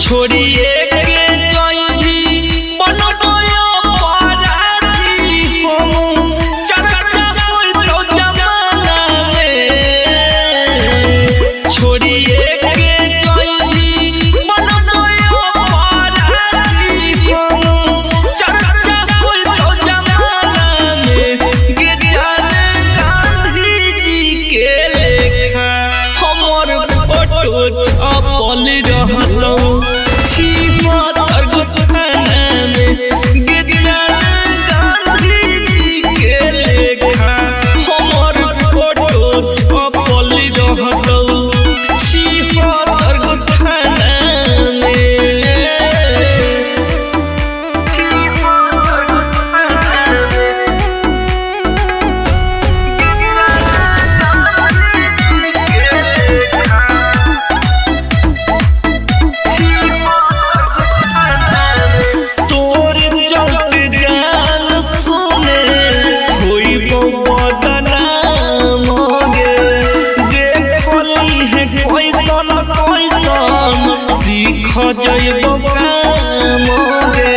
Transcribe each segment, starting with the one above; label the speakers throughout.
Speaker 1: छोड़िए के जइली बनबयो पराठी हम चर्चा होई तो जमाना में। छोड़िए के जइली बनबयो पराठी हम चर्चा होई तो जमाना में। गे जाने गांधी जी के लेखा हमर फोटो छपल रहतौ जइबो काम गे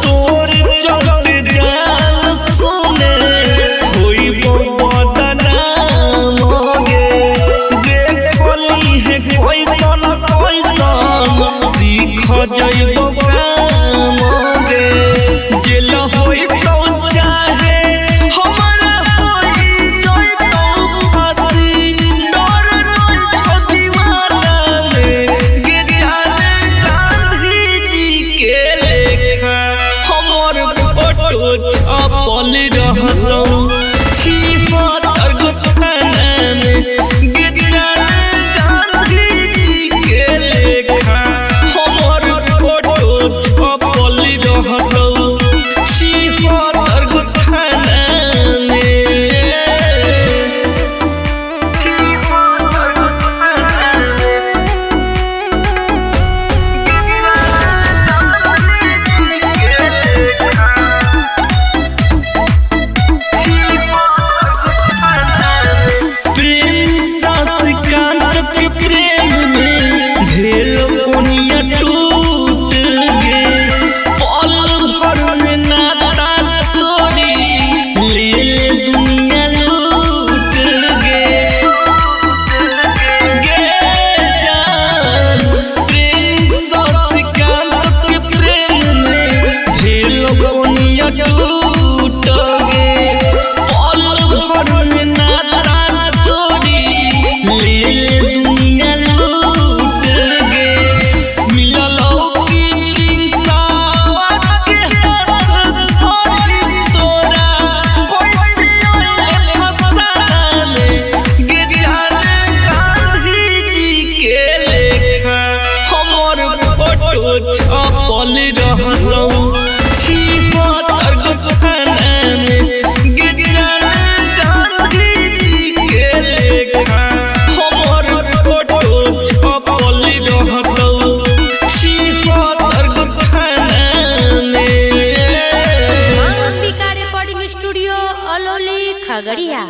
Speaker 1: तोर चलते जान सुने होइबो बदनाम गे। देखली है कैसन कैसन सीख जइबो काम गे। जेल होई तो चाहे हमरा होई जइतो फांसी डर छपल रहतौ छिहत्तर गो थाना में। गे जाने गांधी जी के लेखा हमर फोटो छपल रहतौ छिहत्तर गो थाना में। छपल रहतौ छिहत्तर गो थाना में। गे जाने गांधी जी के लेखा हमर फोटो छपल रहतौ छिहत्तर गो थाना में।
Speaker 2: Recording studio Alauli Khagaria.